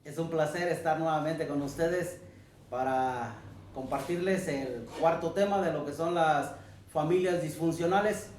Es un placer estar nuevamente con ustedes para compartirles el cuarto tema de lo que son las familias disfuncionales.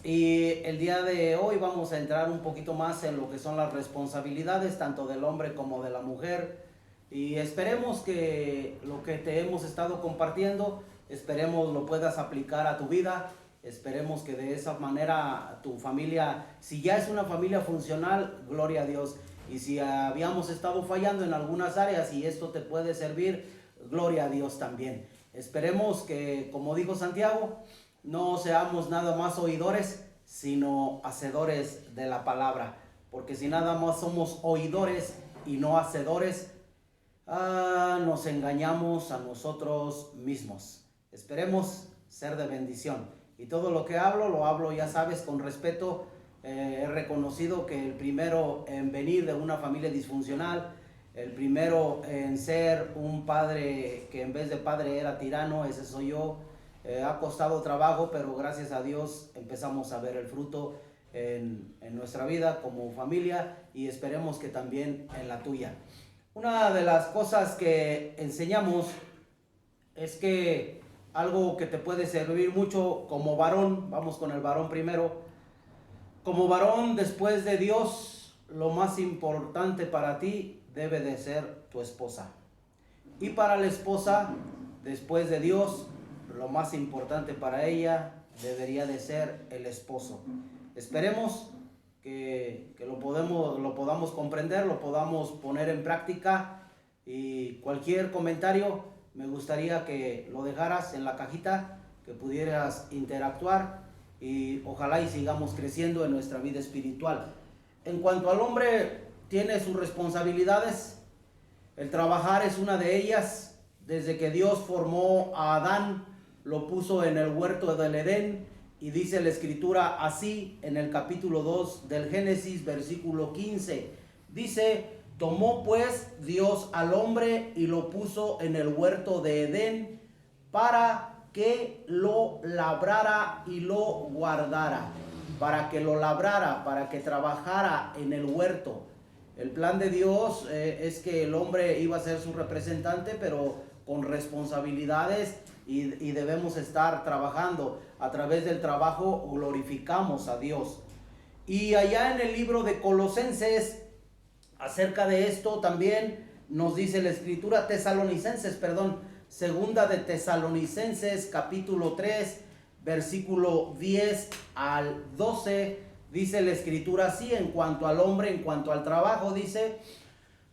Y el día de hoy vamos a entrar un poquito más en lo que son las responsabilidades tanto del hombre como de la mujer. Y esperemos que lo que te hemos estado compartiendo, esperemos lo puedas aplicar a tu vida. Esperemos que de esa manera tu familia, si ya es una familia funcional, gloria a Dios. Y si habíamos estado fallando en algunas áreas y esto te puede servir, gloria a Dios también. Esperemos que, como dijo Santiago, no seamos nada más oidores, sino hacedores de la palabra. Porque si nada más somos oidores y no hacedores, nos engañamos a nosotros mismos. Esperemos ser de bendición. Y todo lo que hablo, lo hablo, ya sabes, con respeto. He reconocido que el primero en venir de una familia disfuncional, el primero en ser un padre que en vez de padre era tirano, ese soy yo. Ha costado trabajo, pero gracias a Dios empezamos a ver el fruto en nuestra vida como familia y esperemos que también en la tuya. Una de las cosas que enseñamos es que algo que te puede servir mucho como varón, vamos con el varón primero, como varón después de Dios, lo más importante para ti debe de ser tu esposa. Y para la esposa, después de Dios, lo más importante para ella debería de ser el esposo. Esperemos que lo podamos comprender, lo podamos poner en práctica y cualquier comentario me gustaría que lo dejaras en la cajita, que pudieras interactuar y ojalá y sigamos creciendo en nuestra vida espiritual. En cuanto al hombre, tiene sus responsabilidades. El trabajar es una de ellas. Desde que Dios formó a Adán, lo puso en el huerto del Edén y dice la escritura así en el capítulo 2 del Génesis, versículo 15. Dice: tomó pues Dios al hombre y lo puso en el huerto de Edén para que lo labrara y lo guardara. Para que lo labrara, para que trabajara en el huerto. El plan de Dios es que el hombre iba a ser su representante, pero con responsabilidades y debemos estar trabajando. A través del trabajo glorificamos a Dios. Y allá en el libro de Colosenses, acerca de esto también nos dice la escritura, segunda de Tesalonicenses capítulo 3, versículo 10 al 12, dice la escritura así en cuanto al hombre, en cuanto al trabajo, dice: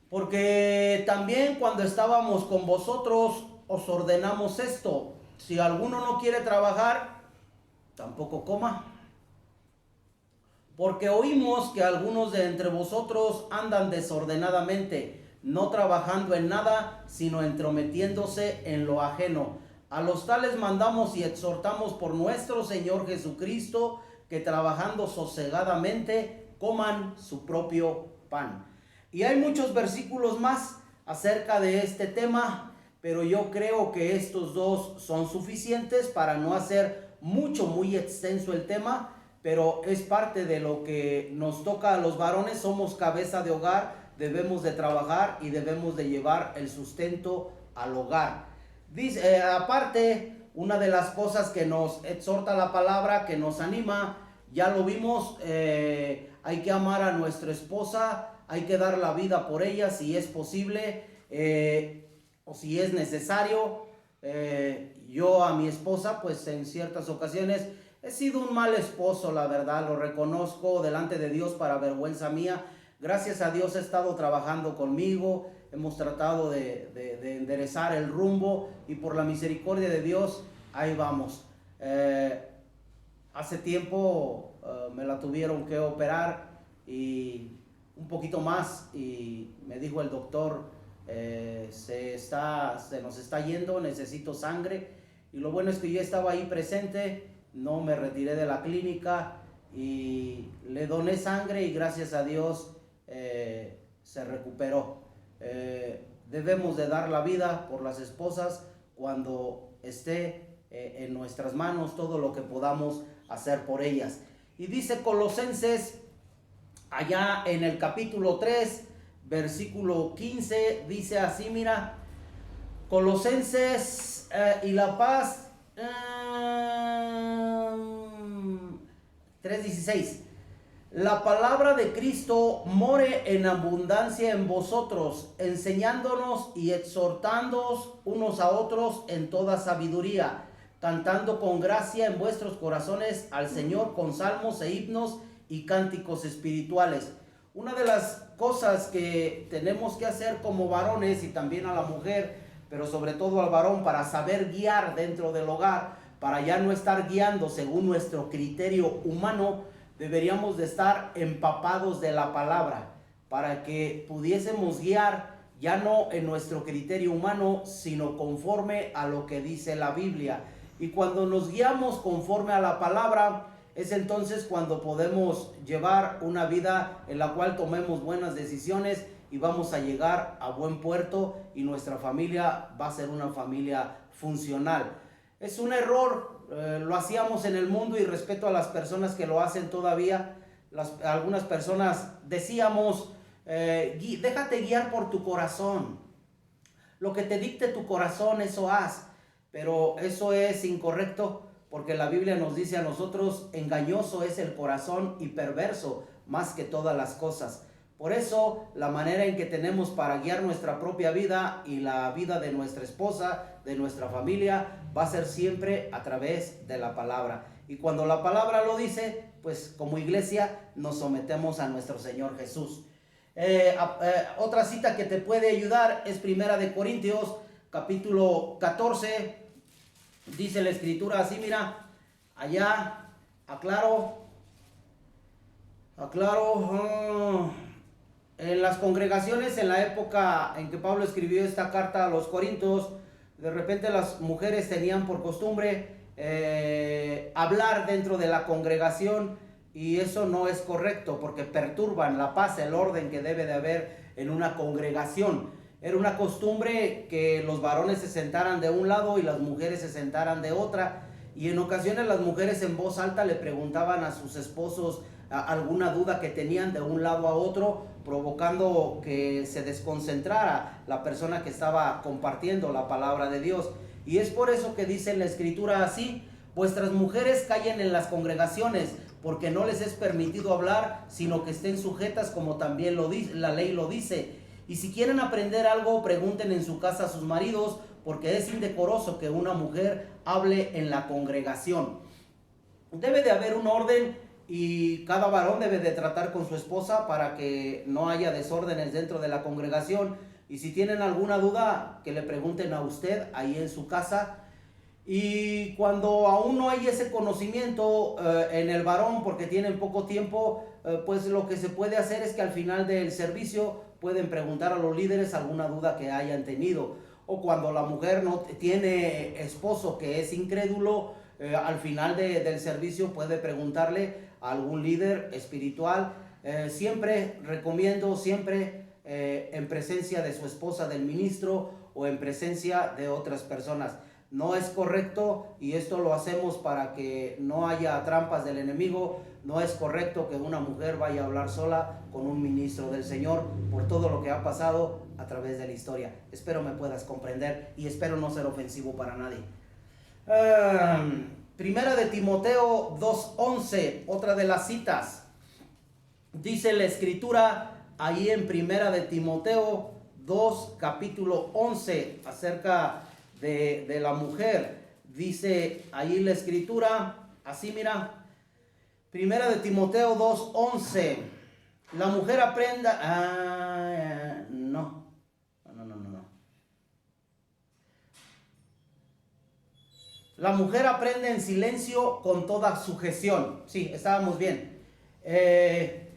porque también cuando estábamos con vosotros os ordenamos esto, si alguno no quiere trabajar, tampoco coma. Porque oímos que algunos de entre vosotros andan desordenadamente, no trabajando en nada, sino entrometiéndose en lo ajeno. A los tales mandamos y exhortamos por nuestro Señor Jesucristo, que trabajando sosegadamente coman su propio pan. Y hay muchos versículos más acerca de este tema, pero yo creo que estos dos son suficientes para no hacer muy extenso el tema. Pero es parte de lo que nos toca a los varones. Somos cabeza de hogar, debemos de trabajar y debemos de llevar el sustento al hogar. Dice, aparte, una de las cosas que nos exhorta la palabra, que nos anima, ya lo vimos, hay que amar a nuestra esposa, hay que dar la vida por ella si es posible, o si es necesario. Yo a mi esposa, pues en ciertas ocasiones he sido un mal esposo, la verdad, lo reconozco delante de Dios para vergüenza mía. Gracias a Dios ha estado trabajando conmigo, hemos tratado de enderezar el rumbo y por la misericordia de Dios, ahí vamos. Hace tiempo me la tuvieron que operar y un poquito más y me dijo el doctor, se nos está yendo, necesito sangre. Y lo bueno es que yo estaba ahí presente. No me retiré de la clínica y le doné sangre y gracias a Dios se recuperó. Debemos de dar la vida por las esposas cuando esté en nuestras manos todo lo que podamos hacer por ellas. Y dice Colosenses allá en el capítulo 3, versículo 15, dice así, mira, Colosenses y La Paz 3:16. La palabra de Cristo more en abundancia en vosotros, enseñándonos y exhortándoos unos a otros en toda sabiduría, cantando con gracia en vuestros corazones al Señor con salmos e himnos y cánticos espirituales. Una de las cosas que tenemos que hacer como varones y también a la mujer, pero sobre todo al varón, para saber guiar dentro del hogar, para ya no estar guiando según nuestro criterio humano, deberíamos de estar empapados de la palabra para que pudiésemos guiar ya no en nuestro criterio humano, sino conforme a lo que dice la Biblia. Y cuando nos guiamos conforme a la palabra, es entonces cuando podemos llevar una vida en la cual tomemos buenas decisiones y vamos a llegar a buen puerto y nuestra familia va a ser una familia funcional. Es un error, lo hacíamos en el mundo y respeto a las personas que lo hacen todavía. Algunas personas decíamos, déjate guiar por tu corazón. Lo que te dicte tu corazón, eso haz. Pero eso es incorrecto porque la Biblia nos dice a nosotros, engañoso es el corazón y perverso más que todas las cosas. Por eso, la manera en que tenemos para guiar nuestra propia vida y la vida de nuestra esposa, de nuestra familia, va a ser siempre a través de la palabra. Y cuando la palabra lo dice, pues como iglesia nos sometemos a nuestro Señor Jesús. Otra cita que te puede ayudar es 1 Corintios, capítulo 14. Dice la escritura así, mira, allá, aclaro. En las congregaciones, en la época en que Pablo escribió esta carta a los Corintios, de repente las mujeres tenían por costumbre hablar dentro de la congregación, y eso no es correcto porque perturban la paz, el orden que debe de haber en una congregación. Era una costumbre que los varones se sentaran de un lado y las mujeres se sentaran de otra, y en ocasiones las mujeres en voz alta le preguntaban a sus esposos alguna duda que tenían de un lado a otro, provocando que se desconcentrara la persona que estaba compartiendo la palabra de Dios. Y es por eso que dice en la escritura así: vuestras mujeres callen en las congregaciones, porque no les es permitido hablar, sino que estén sujetas, como también lo dice, la ley lo dice. Y si quieren aprender algo, pregunten en su casa a sus maridos, porque es indecoroso que una mujer hable en la congregación. Debe de haber un orden y cada varón debe de tratar con su esposa para que no haya desórdenes dentro de la congregación. Y si tienen alguna duda, que le pregunten a usted ahí en su casa. Y cuando aún no hay ese conocimiento en el varón, porque tienen poco tiempo, pues lo que se puede hacer es que al final del servicio pueden preguntar a los líderes alguna duda que hayan tenido. O cuando la mujer no tiene esposo que es incrédulo, al final del servicio puede preguntarle a algún líder espiritual. Siempre recomiendo, en presencia de su esposa, del ministro, o en presencia de otras personas. No es correcto, y esto lo hacemos para que no haya trampas del enemigo. No es correcto que una mujer vaya a hablar sola con un ministro del Señor por todo lo que ha pasado a través de la historia. Espero me puedas comprender y espero no ser ofensivo para nadie. Primera de Timoteo 2:11, otra de las citas. Dice la escritura ahí en Primera de Timoteo 2, capítulo 11, acerca de la mujer. Dice ahí la escritura así, mira, Primera de Timoteo 2:11. La mujer aprenda. No. La mujer aprende en silencio con toda sujeción. Sí, estábamos bien. Debe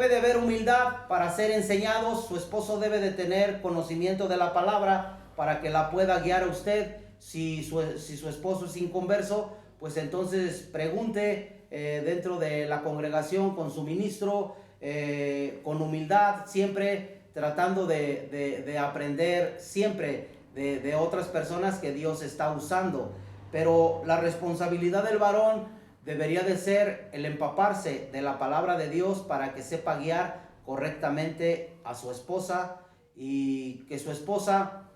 de haber humildad para ser enseñados. Su esposo debe de tener conocimiento de la palabra para que la pueda guiar a usted. Si su esposo es inconverso, pues entonces pregunte dentro de la congregación con su ministro, con humildad, siempre tratando de aprender siempre de otras personas que Dios está usando. Pero la responsabilidad del varón debería de ser el empaparse de la palabra de Dios para que sepa guiar correctamente a su esposa y que su esposa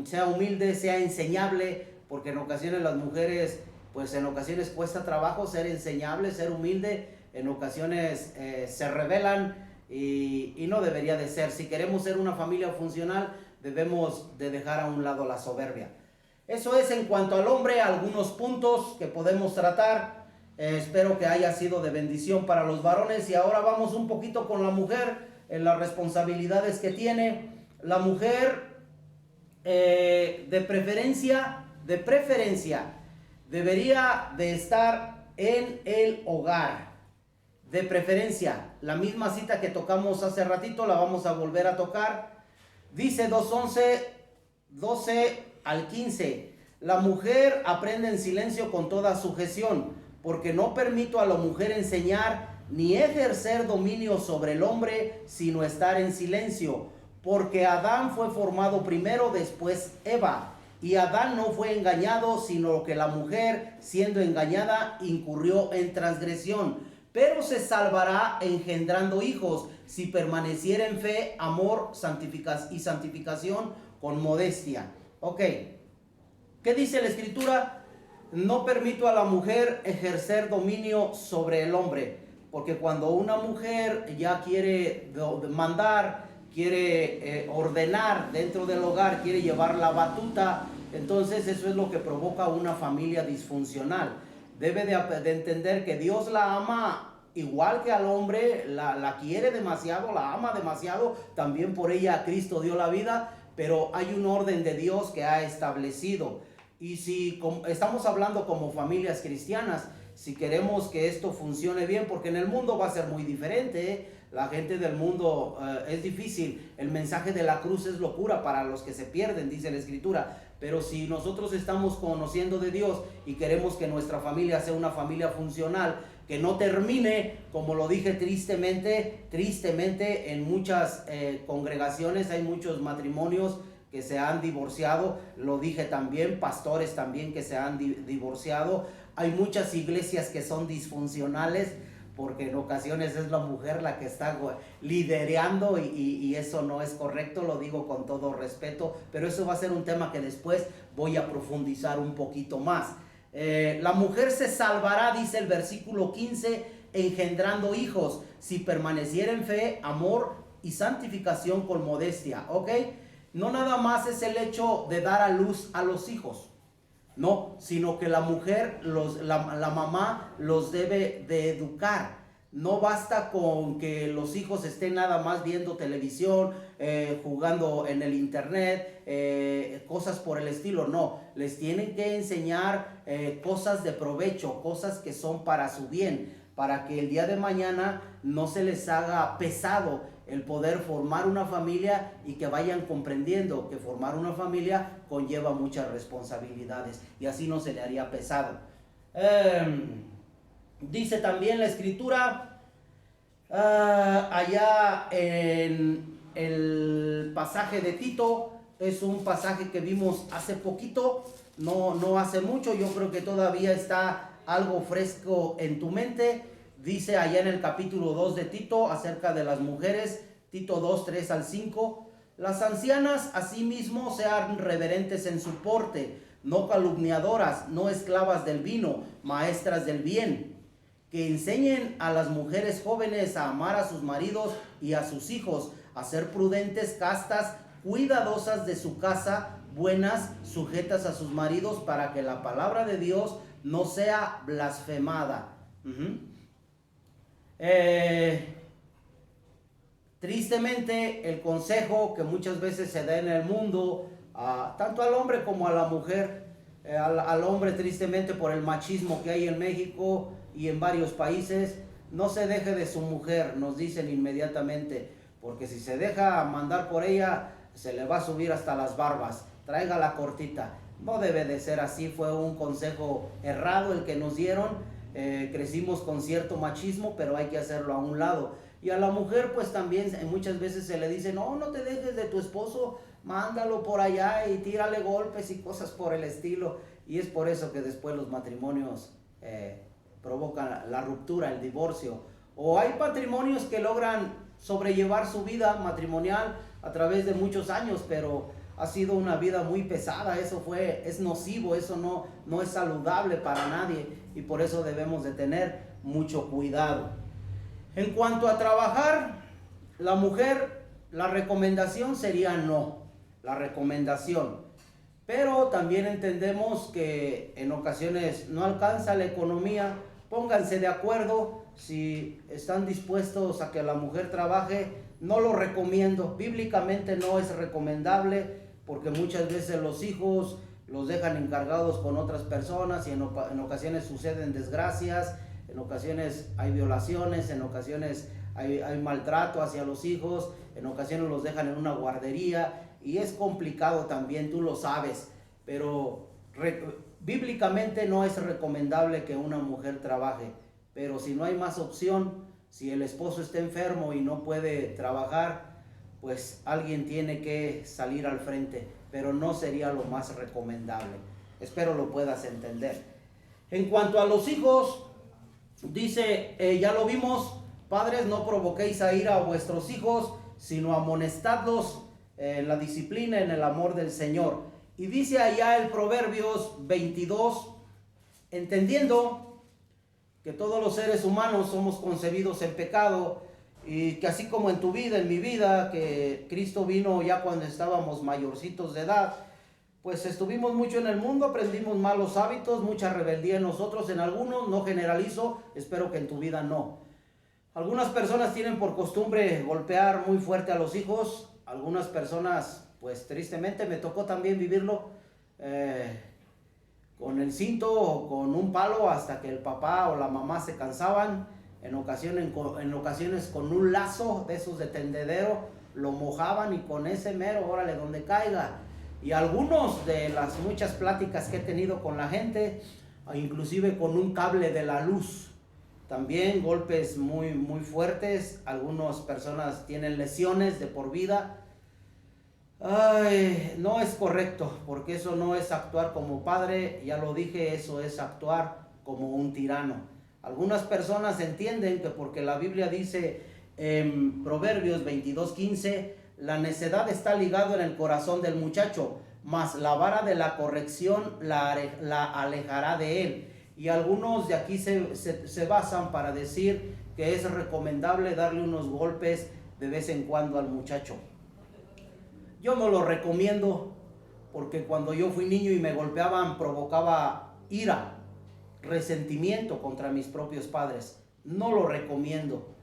sea humilde, sea enseñable, porque en ocasiones las mujeres, pues en ocasiones cuesta trabajo ser enseñable, ser humilde, en ocasiones se rebelan y no debería de ser. Si queremos ser una familia funcional, debemos de dejar a un lado la soberbia. Eso es en cuanto al hombre, algunos puntos que podemos tratar. Espero que haya sido de bendición para los varones. Y ahora vamos un poquito con la mujer, en las responsabilidades que tiene. La mujer, de preferencia, debería de estar en el hogar. De preferencia, la misma cita que tocamos hace ratito, la vamos a volver a tocar. Dice 2:11, 12 al 15. La mujer aprende en silencio con toda sujeción, porque no permito a la mujer enseñar ni ejercer dominio sobre el hombre, sino estar en silencio. Porque Adán fue formado primero, después Eva. Y Adán no fue engañado, sino que la mujer, siendo engañada, incurrió en transgresión. Pero se salvará engendrando hijos, si permaneciera en fe, amor y santificación con modestia. Ok, ¿qué dice la Escritura? No permito a la mujer ejercer dominio sobre el hombre, porque cuando una mujer ya quiere mandar, quiere ordenar dentro del hogar, quiere llevar la batuta, entonces eso es lo que provoca una familia disfuncional. Debe de entender que Dios la ama igual que al hombre, la quiere demasiado, la ama demasiado, también por ella Cristo dio la vida, pero hay un orden de Dios que ha establecido. Y si estamos hablando como familias cristianas, si queremos que esto funcione bien, porque en el mundo va a ser muy diferente, ¿eh? La gente del mundo es difícil, el mensaje de la cruz es locura para los que se pierden, dice la Escritura. Pero si nosotros estamos conociendo de Dios y queremos que nuestra familia sea una familia funcional, que no termine, como lo dije tristemente en muchas congregaciones hay muchos matrimonios que se han divorciado, lo dije también, pastores también que se han divorciado, hay muchas iglesias que son disfuncionales, porque en ocasiones es la mujer la que está liderando y eso no es correcto, lo digo con todo respeto, pero eso va a ser un tema que después voy a profundizar un poquito más. La mujer se salvará, dice el versículo 15, engendrando hijos, si permaneciera en fe, amor y santificación con modestia, ¿ok? No nada más es el hecho de dar a luz a los hijos, no, sino que la mujer, la mamá los debe de educar. No basta con que los hijos estén nada más viendo televisión, jugando en el internet, cosas por el estilo. No, les tienen que enseñar cosas de provecho, cosas que son para su bien, para que el día de mañana no se les haga pesado el poder formar una familia y que vayan comprendiendo que formar una familia conlleva muchas responsabilidades y así no se le haría pesado. Dice también la Escritura, allá en el pasaje de Tito, es un pasaje que vimos hace poquito, no hace mucho, yo creo que todavía está algo fresco en tu mente. Dice allá en el capítulo 2 de Tito acerca de las mujeres, Tito 2, 3 al 5, las ancianas asimismo sean reverentes en su porte, no calumniadoras, no esclavas del vino, maestras del bien, que enseñen a las mujeres jóvenes a amar a sus maridos y a sus hijos, a ser prudentes, castas, cuidadosas de su casa, buenas, sujetas a sus maridos, para que la palabra de Dios no sea blasfemada. Tristemente, el consejo que muchas veces se da en el mundo, tanto al hombre como a la mujer, al hombre tristemente por el machismo que hay en México y en varios países, no se deje de su mujer, nos dicen inmediatamente, porque si se deja mandar por ella, se le va a subir hasta las barbas, tráigala cortita. No debe de ser así, fue un consejo errado el que nos dieron. Crecimos con cierto machismo, pero hay que hacerlo a un lado. Y a la mujer pues también muchas veces se le dice, no te dejes de tu esposo, mándalo por allá y tírale golpes y cosas por el estilo. Y es por eso que después los matrimonios provocan la ruptura, el divorcio. O hay matrimonios que logran sobrellevar su vida matrimonial a través de muchos años, pero ha sido una vida muy pesada. Es nocivo, eso no es saludable para nadie, y por eso debemos de tener mucho cuidado. En cuanto a trabajar, la mujer, la recomendación sería no, la recomendación. Pero también entendemos que en ocasiones no alcanza la economía. Pónganse de acuerdo si están dispuestos a que la mujer trabaje. No lo recomiendo, bíblicamente no es recomendable, porque muchas veces los hijos los dejan encargados con otras personas y en ocasiones suceden desgracias, en ocasiones hay violaciones, en ocasiones hay maltrato hacia los hijos, en ocasiones los dejan en una guardería y es complicado también, tú lo sabes, pero bíblicamente no es recomendable que una mujer trabaje. Pero si no hay más opción, si el esposo está enfermo y no puede trabajar, pues alguien tiene que salir al frente, pero no sería lo más recomendable. Espero lo puedas entender. En cuanto a los hijos, dice, ya lo vimos, padres, no provoquéis a ira a vuestros hijos, sino amonestadlos en la disciplina, en el amor del Señor. Y dice allá el Proverbios 22, entendiendo que todos los seres humanos somos concebidos en pecado, y que así como en tu vida, en mi vida, que Cristo vino ya cuando estábamos mayorcitos de edad, pues estuvimos mucho en el mundo, aprendimos malos hábitos, mucha rebeldía en nosotros, en algunos, no generalizo, espero que en tu vida no. Algunas personas tienen por costumbre golpear muy fuerte a los hijos, algunas personas, pues tristemente me tocó también vivirlo, con el cinto o con un palo hasta que el papá o la mamá se cansaban. En ocasiones con un lazo de esos de tendedero lo mojaban y con ese mero, órale, donde caiga. Y algunos de las muchas pláticas que he tenido con la gente, inclusive con un cable de la luz, también golpes muy fuertes. Algunas personas tienen lesiones de por vida. Ay, no es correcto, porque eso no es actuar como padre, ya lo dije, eso es actuar como un tirano. Algunas personas entienden que porque la Biblia dice en Proverbios 22:15, la necedad está ligada en el corazón del muchacho, mas la vara de la corrección la alejará de él. Y algunos de aquí se basan para decir que es recomendable darle unos golpes de vez en cuando al muchacho. Yo no lo recomiendo, porque cuando yo fui niño y me golpeaban provocaba ira, resentimiento contra mis propios padres. No lo recomiendo.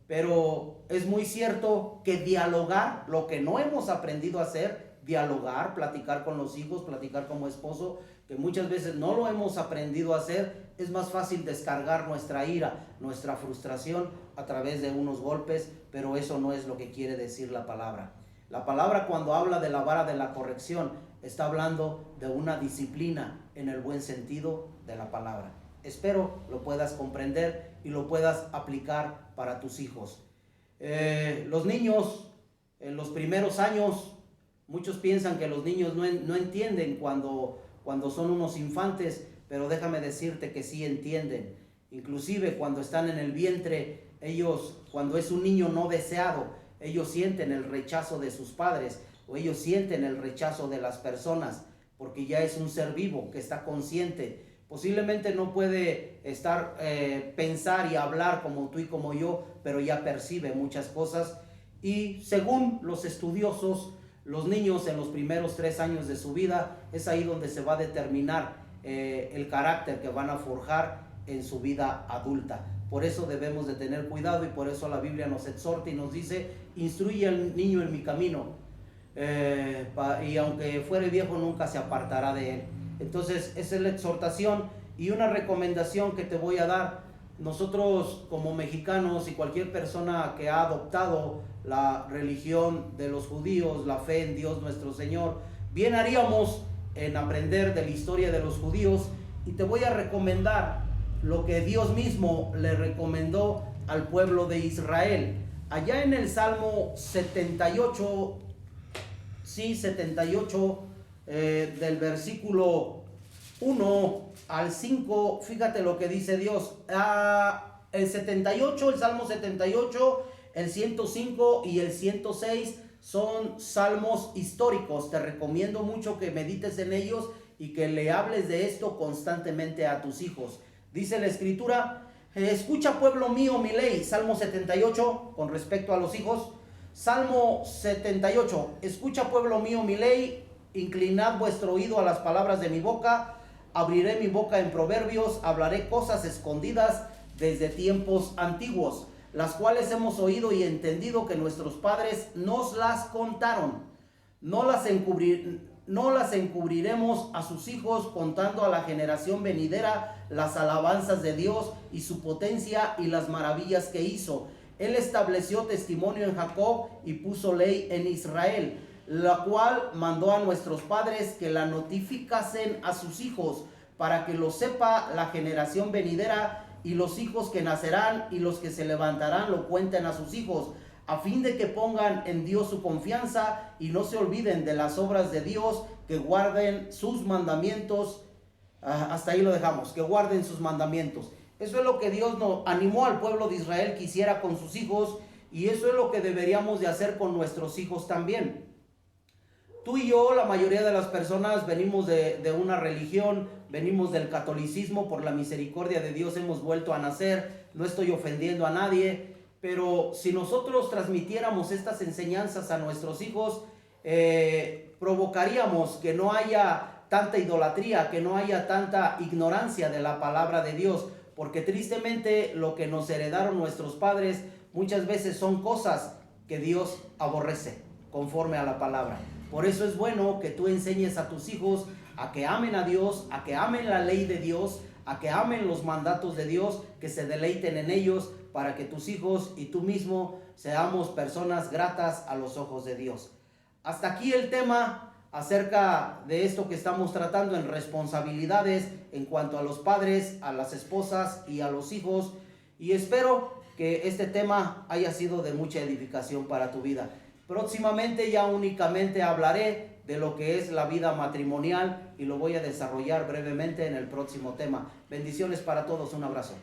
Pero es muy cierto que dialogar, lo que no hemos aprendido a hacer, dialogar, platicar con los hijos, platicar como esposo, que muchas veces no lo hemos aprendido a hacer, es más fácil descargar nuestra ira, nuestra frustración a través de unos golpes, pero eso no es lo que quiere decir la palabra. La palabra, cuando habla de la vara de la corrección, está hablando de una disciplina en el buen sentido de la palabra. Espero lo puedas comprender y lo puedas aplicar para tus hijos. Los niños, en los primeros años, muchos piensan que los niños no entienden cuando son unos infantes, pero déjame decirte que sí entienden. Inclusive cuando están en el vientre, ellos, cuando es un niño no deseado, ellos sienten el rechazo de sus padres, o ellos sienten el rechazo de las personas, porque ya es un ser vivo que está consciente. Posiblemente no puede pensar y hablar como tú y como yo, pero ya percibe muchas cosas. Y según los estudiosos, los niños en los primeros 3 años de su vida, es ahí donde se va a determinar el carácter que van a forjar en su vida adulta. Por eso debemos de tener cuidado, y por eso la Biblia nos exhorta y nos dice: instruye al niño en mi camino, y aunque fuere viejo nunca se apartará de él. Entonces esa es la exhortación y una recomendación que te voy a dar. Nosotros como mexicanos y cualquier persona que ha adoptado la religión de los judíos, la fe en Dios nuestro Señor, bien haríamos en aprender de la historia de los judíos, y te voy a recomendar lo que Dios mismo le recomendó al pueblo de Israel. Allá en el Salmo 78, del versículo 1 al 5, fíjate lo que dice Dios. El Salmo 78 El 105 y el 106 son salmos históricos. Te recomiendo mucho que medites en ellos y que le hables de esto constantemente a tus hijos. Dice la escritura: escucha, pueblo mío, mi ley. Salmo 78 con respecto a los hijos. Salmo 78: escucha, pueblo mío, mi ley, inclinad vuestro oído a las palabras de mi boca. Abriré mi boca en proverbios, hablaré cosas escondidas desde tiempos antiguos, las cuales hemos oído y entendido que nuestros padres nos las contaron. No las encubriremos a sus hijos, contando a la generación venidera las alabanzas de Dios y su potencia y las maravillas que hizo. Él estableció testimonio en Jacob y puso ley en Israel, la cual mandó a nuestros padres que la notificasen a sus hijos, para que lo sepa la generación venidera, y los hijos que nacerán y los que se levantarán lo cuenten a sus hijos, a fin de que pongan en Dios su confianza y no se olviden de las obras de Dios, que guarden sus mandamientos. Hasta ahí lo dejamos, que guarden sus mandamientos. Eso es lo que Dios nos animó al pueblo de Israel que hiciera con sus hijos, y eso es lo que deberíamos de hacer con nuestros hijos también. Tú y yo, la mayoría de las personas, venimos de una religión, venimos del catolicismo. Por la misericordia de Dios hemos vuelto a nacer. No estoy ofendiendo a nadie, pero si nosotros transmitiéramos estas enseñanzas a nuestros hijos, provocaríamos que no haya tanta idolatría, que no haya tanta ignorancia de la palabra de Dios, porque tristemente lo que nos heredaron nuestros padres muchas veces son cosas que Dios aborrece, conforme a la palabra. Por eso es bueno que tú enseñes a tus hijos a que amen a Dios, a que amen la ley de Dios, a que amen los mandatos de Dios, que se deleiten en ellos, para que tus hijos y tú mismo seamos personas gratas a los ojos de Dios. Hasta aquí el tema acerca de esto que estamos tratando en responsabilidades en cuanto a los padres, a las esposas y a los hijos. Y espero que este tema haya sido de mucha edificación para tu vida. Próximamente ya únicamente hablaré de lo que es la vida matrimonial y lo voy a desarrollar brevemente en el próximo tema. Bendiciones para todos, un abrazo.